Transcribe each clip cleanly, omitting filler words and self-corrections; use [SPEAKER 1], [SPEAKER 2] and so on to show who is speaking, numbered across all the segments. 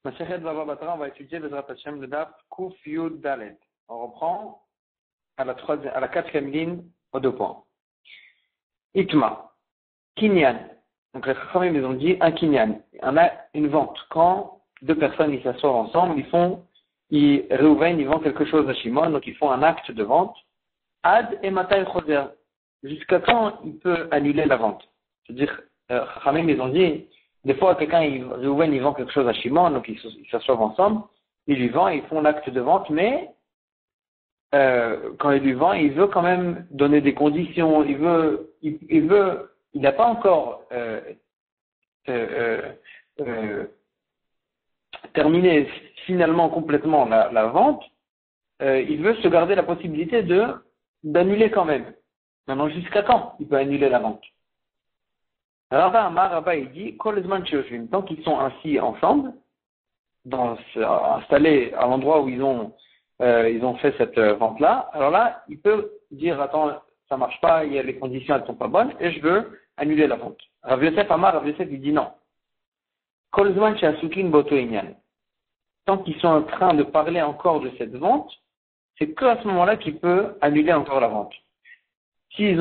[SPEAKER 1] Masechet Baba Batra, on va étudier Bezrat Hashem le Daf Kuf Yud Dalet. On reprend à la quatrième ligne aux 2 points. Itma, Kinyan. Donc les Chachamim ils ont dit un Kinyan. On a une vente. Quand 2 personnes ils s'assoient ensemble, Reuven, ils vendent quelque chose à Shimon, donc ils font un acte de vente. Ad et Matai Choser. Jusqu'à quand il peut annuler la vente? C'est-à-dire, Chachamim ils ont dit, des fois, Reuven, il vend quelque chose à Shimon, donc ils s'assoient ensemble, il lui vend, ils font l'acte de vente, mais quand il lui vend, il veut quand même donner des conditions, il n'a pas encore terminé finalement complètement la vente, il veut se garder la possibilité d'annuler quand même. Maintenant, jusqu'à quand il peut annuler la vente? Rabba, il dit, tant qu'ils sont ainsi ensemble, installés à l'endroit où ils ont fait cette vente-là, alors là, il peut dire, attends, ça marche pas, il y a les conditions, elles sont pas bonnes, et je veux annuler la vente. Rav Yosef, il dit non. Tant qu'ils sont en train de parler encore de cette vente, c'est qu'à ce moment-là qu'il peut annuler encore la vente. Ils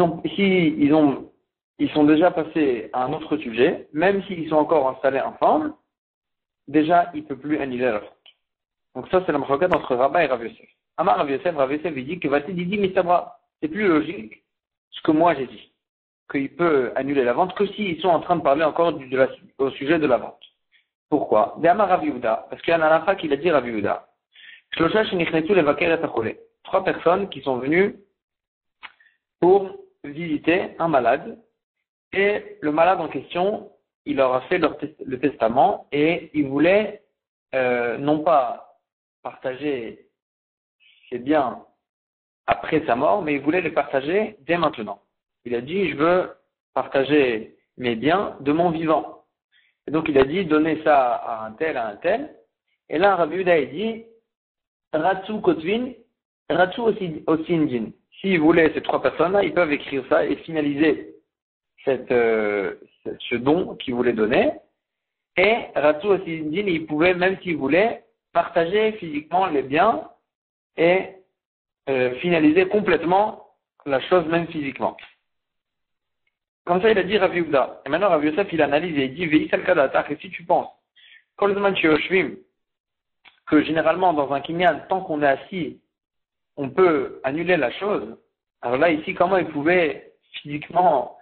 [SPEAKER 1] sont déjà passés à un autre sujet, même s'ils sont encore installés ensemble, déjà, il ne peut plus annuler la vente. Donc ça, c'est la marquette entre Rabba et Rav Yosef. Amar Rav Yosef, il dit que Vatid dit, mais c'est plus logique ce que moi j'ai dit, qu'il peut annuler la vente que s'ils sont en train de parler encore au sujet de la vente. Pourquoi? De Amar Rav Yehuda, parce qu'il y a un alacha qui a dit Rav Yehuda. 3 personnes qui sont venues pour visiter un malade, et le malade en question, il leur a fait le testament et il voulait non pas partager ses biens après sa mort, mais il voulait les partager dès maintenant. Il a dit, je veux partager mes biens de mon vivant. Et donc il a dit, donnez ça à un tel. Et là, Rabbi Yehuda il dit, Ratsu Kotvin, Ratsu Osindin. S'ils voulaient, ces 3 personnes-là, ils peuvent écrire ça et finaliser ce don qu'il voulait donner. Et Ratsu Osindin, il pouvait, même s'il voulait, partager physiquement les biens et finaliser complètement la chose même physiquement. Comme ça, il a dit Rav Yehuda. Et maintenant, Rav Yosef, il analyse et il dit Ve'isal Kadatar. Et si tu penses, Kolzman Shioshvim, que généralement, dans un kinyan, tant qu'on est assis, on peut annuler la chose. Alors là, ici, comment il pouvait physiquement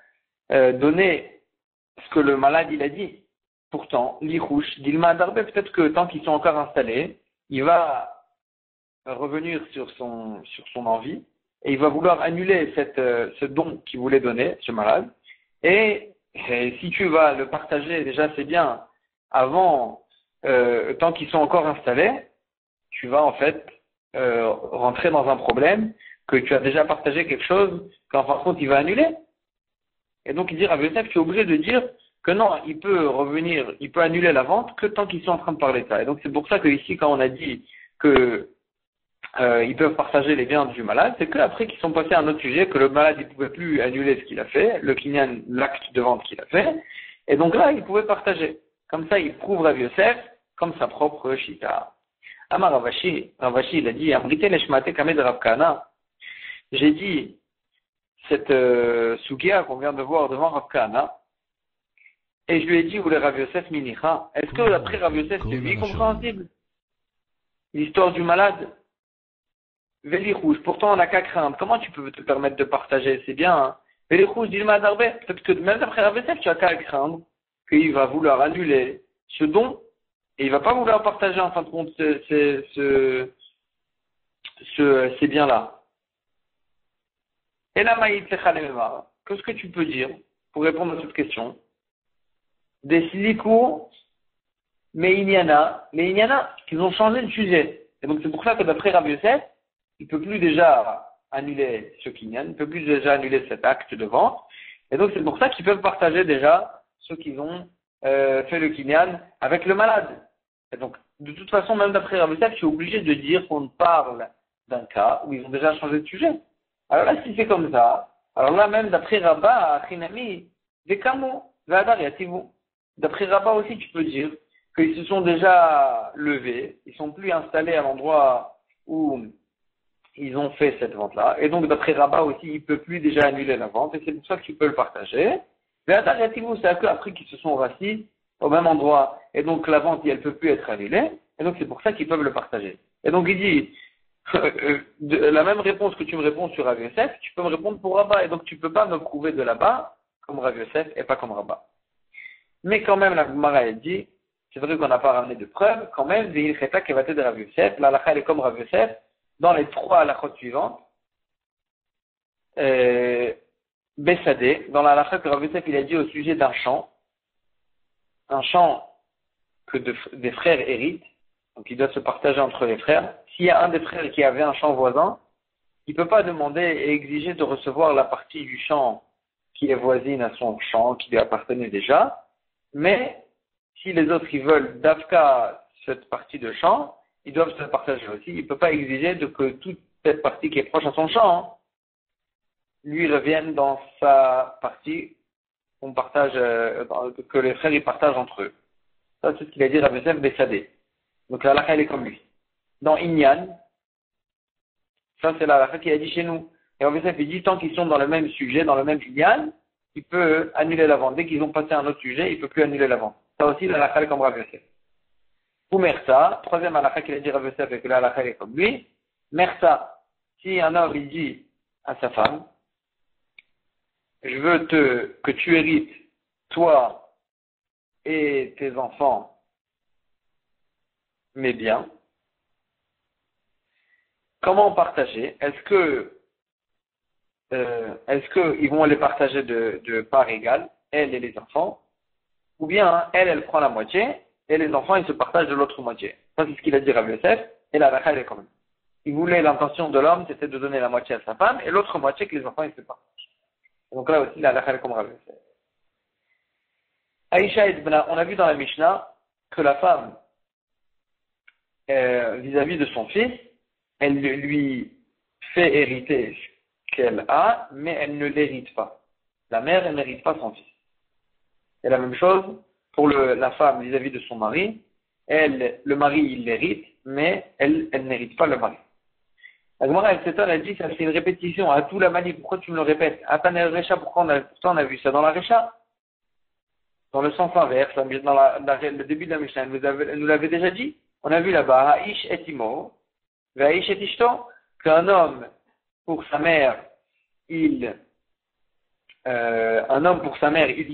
[SPEAKER 1] donner ce que le malade, il a dit? Pourtant, l'Irouche, Dilma Darbe, peut-être que tant qu'ils sont encore installés, il va revenir sur son envie et il va vouloir annuler ce don qu'il voulait donner, ce malade. Et si tu vas le partager, déjà c'est bien, avant, tant qu'ils sont encore installés, tu vas en fait rentrer dans un problème que tu as déjà partagé quelque chose qu'en fin de compte il va annuler. Et donc il dit Rav Yosef, tu es obligé de dire que non, il peut annuler la vente que tant qu'ils sont en train de parler de ça. Et donc c'est pour ça que ici, quand on a dit que ils peuvent partager les biens du malade, c'est qu'après qu'ils sont passés à un autre sujet, que le malade il pouvait plus annuler ce qu'il a fait, le kinyan, l'acte de vente qu'il a fait, et donc là il pouvait partager. Comme ça il prouve Rav Yosef comme sa propre shita. Amar Ravashi il a dit Amrite leshmate kamed Rav Kahana. J'ai dit cette sugia qu'on vient de voir devant Rav Kahana, et je lui ai dit où le Rav Yosef minicha. Est-ce que d'après Rav Yosef c'est lui compréhensible? L'histoire du malade. Véli rouge, pourtant on n'a qu'à craindre. Comment tu peux te permettre de partager? C'est bien, hein. Véli rouge, dis-le d'Arbe. Peut-être que même après Rav Yosef, tu as qu'à craindre qu'il va vouloir annuler ce don et il va pas vouloir partager en fin de compte ces biens-là. Et la maït lechalememar. Qu'est-ce que tu peux dire pour répondre à cette question? Des silicours, mais il y en a, qu'ils ont changé de sujet. Et donc c'est pour ça que d'après Rav Yosef, il ne peut plus déjà annuler ce kinyan, il ne peut plus déjà annuler cet acte de vente. Et donc c'est pour ça qu'ils peuvent partager déjà ceux qui ont fait le kinyan avec le malade. Et donc de toute façon, même d'après Rav Yosef, je suis obligé de dire qu'on parle d'un cas où ils ont déjà changé de sujet. Alors là, si c'est comme ça, alors là même d'après Rabba, Achinami, des kamo, Vadar Yativou. D'après Rabba aussi, tu peux dire qu'ils se sont déjà levés, ils sont plus installés à l'endroit où ils ont fait cette vente-là. Et donc, d'après Rabat aussi, il ne peut plus déjà annuler la vente, et c'est pour ça que tu peux le partager. Mais alternativement, c'est qu'après qu'ils se sont rassis au même endroit, et donc la vente, elle ne peut plus être annulée, et donc c'est pour ça qu'ils peuvent le partager. Et donc, il dit, la même réponse que tu me réponds sur Rav Yosef, tu peux me répondre pour Rabat, et donc tu ne peux pas me prouver de là-bas comme Rav Yosef et pas comme Rabat. Mais quand même, la Gemara, elle dit, c'est vrai qu'on n'a pas ramené de preuves, quand même, Vehil Cheta Kevate de Rav Yosef, la halakha elle est comme Rav Yosef, dans les trois halakhot suivantes, Bessadé, dans la halakha que Rav Yosef il a dit au sujet d'un champ que des frères héritent, donc ils doivent se partager entre les frères. S'il y a un des frères qui avait un champ voisin, il ne peut pas demander et exiger de recevoir la partie du champ qui est voisine à son champ, qui lui appartenait déjà, mais si les autres ils veulent d'Afka cette partie de champ, ils doivent se partager aussi. Il ne peut pas exiger que toute cette partie qui est proche à son champ lui revienne dans sa partie qu'on partage, que les frères ils partagent entre eux. Ça c'est ce qu'il a dit Rav Yosef Bessadé. Donc la halakha elle est comme lui. Dans Inyan, ça c'est la halakha qu'il a dit chez nous. Et Rav Yosef il dit tant qu'ils sont dans le même sujet, dans le même Inyan, il peut annuler la vente. Dès qu'ils ont passé à un autre sujet, il ne peut plus annuler la vente. Ça aussi la halakha est comme Rav Yosef. Ou Mersa, troisième halakha qu'il a dit Rav Yosef et que la halakha est comme lui. Mersa, si un homme il dit à sa femme, je veux que tu hérites, toi et tes enfants, mes biens. Comment partager? Est-ce qu'ils vont les partager de part égale, elle et les enfants, ou bien elle prend la moitié, et les enfants, ils se partagent de l'autre moitié. Ça, c'est ce qu'il a dit Rav Yosef, et la halakha, elle est comme même. Il voulait, l'intention de l'homme, c'était de donner la moitié à sa femme, et l'autre moitié que les enfants, ils se partagent. Donc là aussi, la halakha, elle est comme Rav Yosef. Aïcha et Bna, on a vu dans la Mishnah que la femme, vis-à-vis de son fils, elle lui fait hériter ce qu'elle a, mais elle ne l'hérite pas. La mère, elle n'hérite pas son fils. Et la même chose pour la femme vis-à-vis de son mari. Elle, le mari, il l'hérite, mais elle n'hérite pas le mari. La Gemara, elle s'étonne, elle dit, ça c'est une répétition. À tout la manie, pourquoi tu me le répètes? À Tanel Recha, pourtant on a vu ça dans la Recha? Dans le sens inverse, dans le début de la Mishnah, elle nous l'avait déjà dit. On a vu là-bas, Haïsh et Imo, Haïsh et Ishto, qu'un homme pour sa mère, il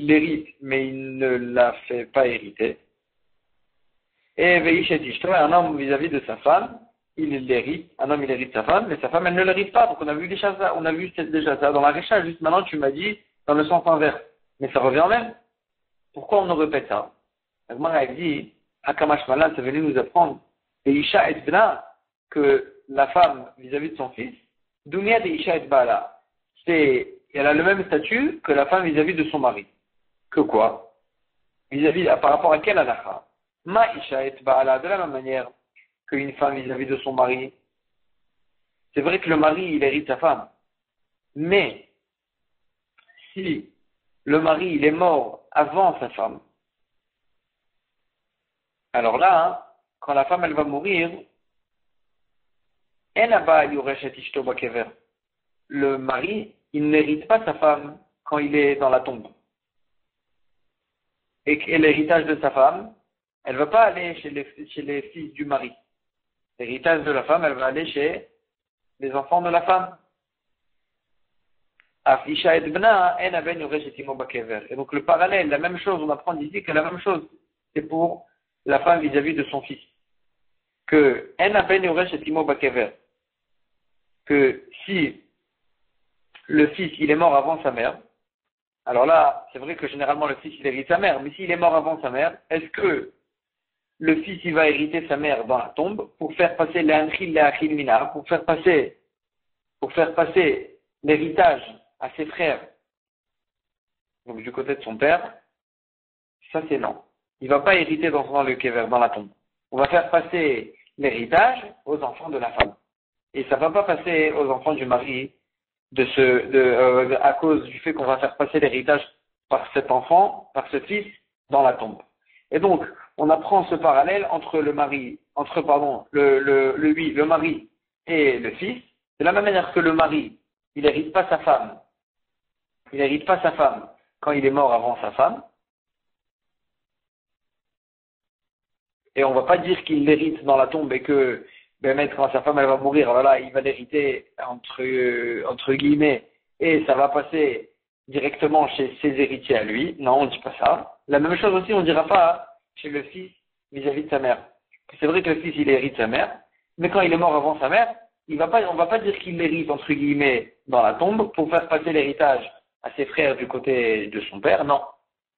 [SPEAKER 1] l'hérite, mais il ne la fait pas hériter. Et Haïsh et Ishto, un homme vis-à-vis de sa femme, il l'hérite, un homme il hérite sa femme, mais sa femme elle ne l'hérite pas. Donc on a vu déjà ça, dans la Recha, juste maintenant tu m'as dit dans le sens inverse. Mais ça revient même. Pourquoi on nous répète ça? La Gemara a dit, Akamash Malan, c'est venu nous apprendre, et Isha et Bna, que la femme vis-à-vis de son fils, Dunia de Isha et Bala, elle a le même statut que la femme vis-à-vis de son mari. Que quoi? Par rapport à quelle halakha? Ma Isha et Bala, de la même manière qu'une femme vis-à-vis de son mari. C'est vrai que le mari, il hérite sa femme. Mais, si le mari, il est mort avant sa femme, alors là, quand la femme, elle va mourir, le mari, il n'hérite pas sa femme quand il est dans la tombe. Et l'héritage de sa femme, elle ne va pas aller chez les fils du mari. L'héritage de la femme, elle va aller chez les enfants de la femme. Et donc le parallèle, la même chose, on apprend ici que la même chose, c'est pour la femme vis-à-vis de son fils. Que si le fils il est mort avant sa mère, alors là, c'est vrai que généralement le fils il hérite sa mère, mais s'il est mort avant sa mère, est-ce que le fils il va hériter sa mère dans la tombe pour faire passer pour faire passer l'héritage à ses frères, donc du côté de son père? Ça c'est non. Il ne va pas hériter dans le kever, dans la tombe. On va faire passer l'héritage aux enfants de la femme. Et ça ne va pas passer aux enfants du mari à cause du fait qu'on va faire passer l'héritage par cet enfant, par ce fils, dans la tombe. Et donc, on apprend ce parallèle entre le mari et le fils, de la même manière que le mari, il n'hérite pas sa femme. Il n'hérite pas sa femme quand il est mort avant sa femme. Et on ne va pas dire qu'il l'hérite dans la tombe et que, quand sa femme elle va mourir, voilà, il va l'hériter entre guillemets, et ça va passer directement chez ses héritiers à lui. Non, on ne dit pas ça. La même chose aussi, on ne dira pas chez le fils vis-à-vis de sa mère. C'est vrai que le fils, il hérite sa mère, mais quand il est mort avant sa mère, on va pas dire qu'il l'hérite entre guillemets dans la tombe pour faire passer l'héritage à ses frères du côté de son père. Non,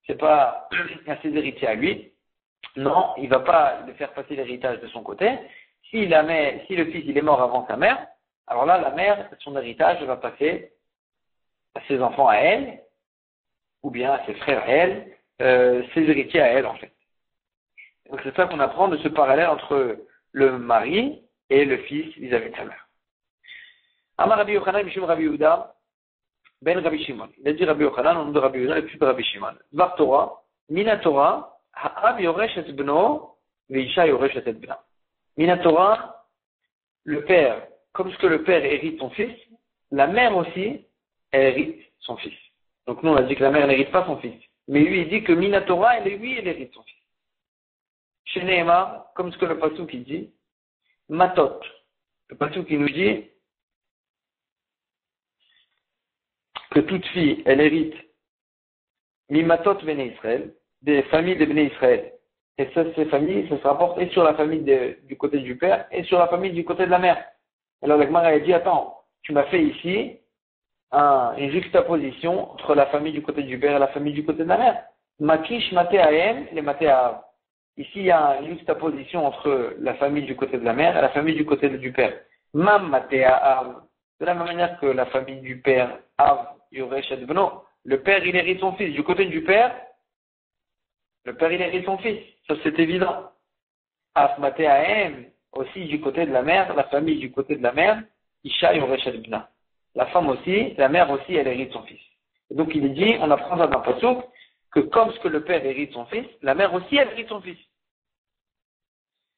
[SPEAKER 1] c'est pas à ses héritiers à lui. Non, il va pas le faire passer l'héritage de son côté. Si le fils il est mort avant sa mère, alors là, la mère, son héritage va passer à ses enfants à elle, ou bien à ses frères à elle, ses héritiers à elle en fait. Donc c'est ça qu'on apprend de ce parallèle entre le mari et le fils vis-à-vis de sa mère. Amar Rabbi Yochanan, Mishum Rabbi Yehuda, Ben Rabbi Shimon. Il a dit Rabbi Yochanan, on nom de Rabbi Yehuda, le fils de Rabbi Shimon. Var Torah, Mina Torah, Ha'av yoresh et bno, ve'isha yoresh et bna. Mina Torah, le père, comme ce que le père hérite son fils, la mère aussi, elle hérite son fils. Donc nous on a dit que la mère n'hérite pas son fils. Mais lui il dit que Mina Torah, elle hérite son fils. Chez Nehemar, comme ce que le Passouk il dit, Matot. Le Passouk il nous dit que toute fille, elle hérite Mimatot Bnei Israël, des familles de Bnei Israël. Et ça, ces familles, ça se rapporte et sur la famille du côté du père et sur la famille du côté de la mère. Alors la Gemara a dit, attends, tu m'as fait ici une juxtaposition entre la famille du côté du père et la famille du côté de la mère. Makish Mate Aem, les Mate Aav. Ici, il y a une juxtaposition entre la famille du côté de la mère et la famille du côté du père. Mam Mate Aav. De la même manière que la famille du père, Av, Yoresh et Bno, le père, il hérite son fils. Du côté du père, le père, il hérite son fils. Ça, c'est évident. Af Mate Aem, aussi du côté de la mère, la famille du côté de la mère, Isha Yoresh et Bna. La femme aussi, la mère aussi, elle hérite son fils. Et donc, il est dit, on apprend ça dans le Passouk, que comme ce que le père hérite son fils, la mère aussi, elle hérite son fils.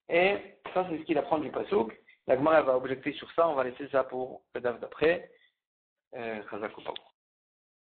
[SPEAKER 1] Et ça, c'est ce qu'il apprend du Passouk. La Gemara va objecter sur ça, on va laisser ça pour le DAF d'après.